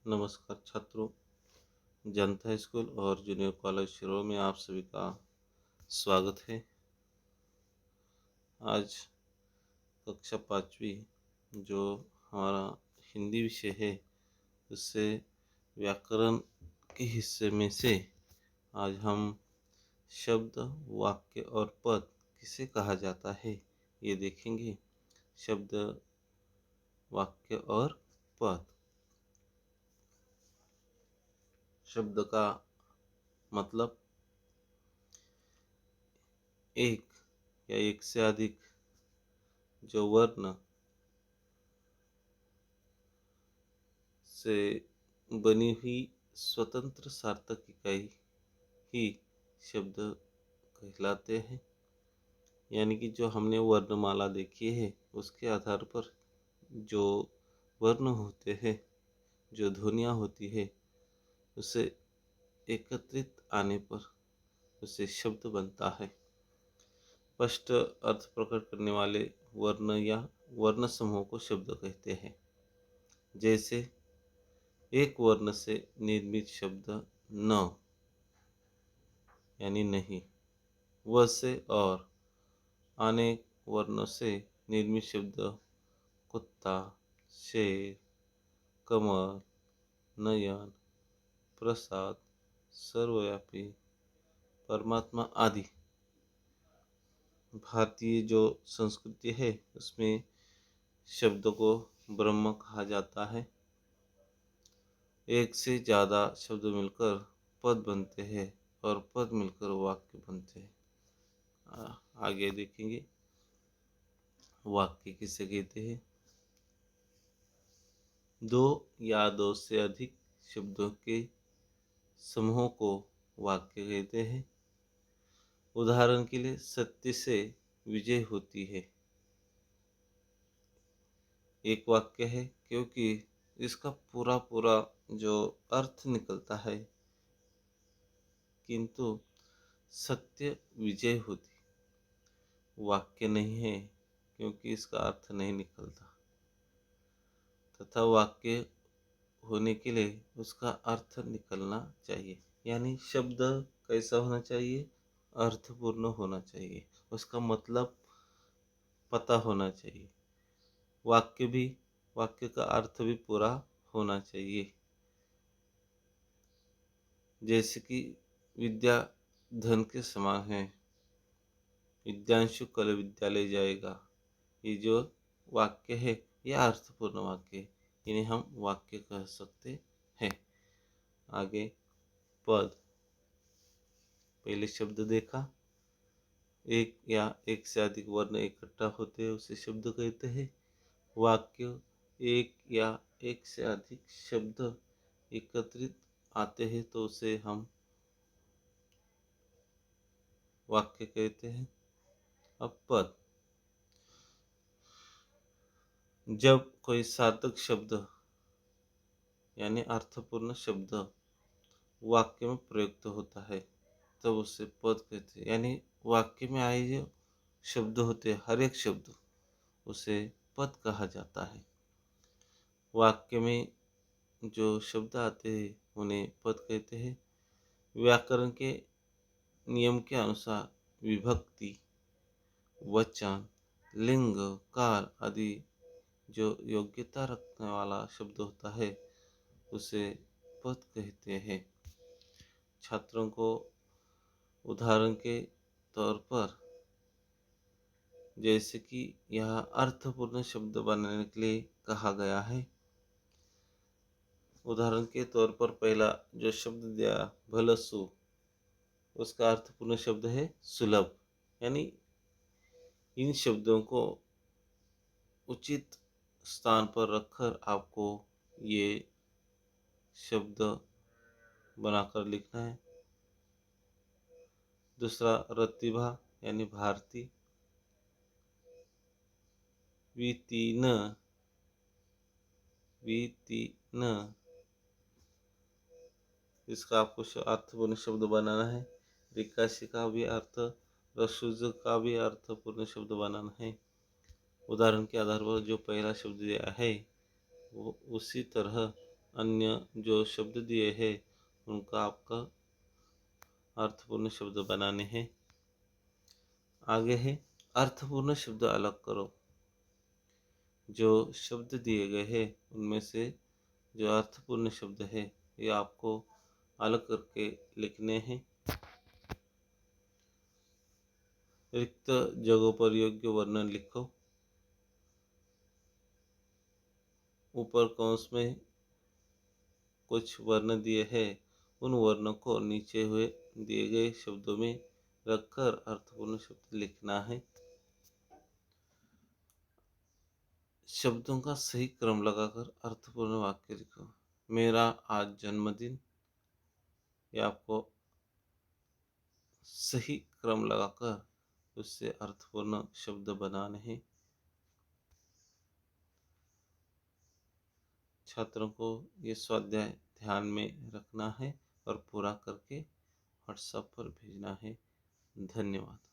नमस्कार छात्रों, जनता स्कूल और जूनियर कॉलेज शिरों में आप सभी का स्वागत है। आज कक्षा 5वीं जो हमारा हिंदी विषय है, उससे व्याकरण के हिस्से में से आज हम शब्द, वाक्य और पद किसे कहा जाता है ये देखेंगे। शब्द, वाक्य और पद। शब्द का मतलब एक या एक से अधिक जो वर्ण से बनी हुई स्वतंत्र सार्थक इकाई ही शब्द कहलाते हैं। यानी कि जो हमने वर्णमाला देखी है, उसके आधार पर जो वर्ण होते हैं, जो ध्वनियाँ होती है, उसे एकत्रित आने पर उसे शब्द बनता है। स्पष्ट अर्थ प्रकट करने वाले वर्ण या वर्ण समूह को शब्द कहते हैं। जैसे एक वर्ण से निर्मित शब्द न यानी नहीं, व से और, अनेक वर्णों से निर्मित शब्द कुत्ता, शेर, कमल, नयन, प्रसाद, सर्वव्यापी, परमात्मा आदि। भारतीय जो संस्कृति है, उसमें शब्द को ब्रह्म कहा जाता है। एक से ज़्यादा शब्द मिलकर पद बनते हैं और पद मिलकर वाक्य बनते हैं। आगे देखेंगे वाक्य किसे कहते हैं। दो या दो से अधिक शब्दों के समूह को वाक्य कहते हैं। उदाहरण के लिए सत्य से विजय होती है एक वाक्य है, क्योंकि इसका पूरा पूरा जो अर्थ निकलता है, किंतु सत्य विजय होती वाक्य नहीं है, क्योंकि इसका अर्थ नहीं निकलता। तथा वाक्य होने के लिए उसका अर्थ निकलना चाहिए। यानी शब्द कैसा होना चाहिए? अर्थपूर्ण होना चाहिए, उसका मतलब पता होना चाहिए। वाक्य का अर्थ भी पूरा होना चाहिए। जैसे कि विद्या धन के समान है, विद्यांशु कल विद्यालय जाएगा। ये जो वाक्य है, यह अर्थपूर्ण वाक्य है, इन्हें हम वाक्य कह सकते हैं। आगे पद। पहले शब्द देखा, एक या एक से अधिक वर्ण इकट्ठा होते हैं उसे शब्द कहते हैं। वाक्य, एक या एक से अधिक शब्द एकत्रित आते हैं तो उसे हम वाक्य कहते हैं। अब पद। जब कोई सार्थक शब्द यानी अर्थपूर्ण शब्द वाक्य में प्रयुक्त होता है, तब उसे पद कहते हैं। यानी वाक्य में आए जो शब्द होते हैं, हर एक शब्द, उसे पद कहा जाता है। वाक्य में जो शब्द आते हैं उन्हें पद कहते हैं। व्याकरण के नियम के अनुसार विभक्ति, वचन, लिंग, काल आदि जो योग्यता रखने वाला शब्द होता है, उसे पद कहते हैं। छात्रों को उदाहरण के तौर पर, जैसे कि यह अर्थपूर्ण शब्द बनाने के लिए कहा गया है। उदाहरण के तौर पर पहला जो शब्द दिया भलसु, उसका अर्थपूर्ण शब्द है सुलभ। यानी इन शब्दों को उचित स्थान पर रखकर आपको ये शब्द बनाकर लिखना है। दूसरा रतिभा यानी भारती। वितीन, वितीन, इसका आपको अर्थपूर्ण शब्द बनाना है। रिकाशी का भी अर्थ, रसुज का भी अर्थपूर्ण शब्द बनाना है। उदाहरण के आधार पर जो पहला शब्द दिया है, वो उसी तरह अन्य जो शब्द दिए हैं उनका आपका अर्थपूर्ण शब्द बनाने हैं। आगे है अर्थपूर्ण शब्द अलग करो। जो शब्द दिए गए हैं उनमें से जो अर्थपूर्ण शब्द है ये आपको अलग करके लिखने हैं। रिक्त जगहों पर योग्य वर्णन लिखो। ऊपर कौंस में कुछ वर्ण दिए हैं, उन वर्णों को नीचे हुए दिए गए शब्दों में रखकर अर्थपूर्ण शब्द लिखना है। शब्दों का सही क्रम लगाकर अर्थपूर्ण वाक्य लिखो। मेरा आज जन्मदिन, ये आपको सही क्रम लगाकर उससे अर्थपूर्ण शब्द बनाने हैं। छात्रों को ये स्वाध्याय ध्यान में रखना है और पूरा करके व्हाट्सएप पर भेजना है। धन्यवाद।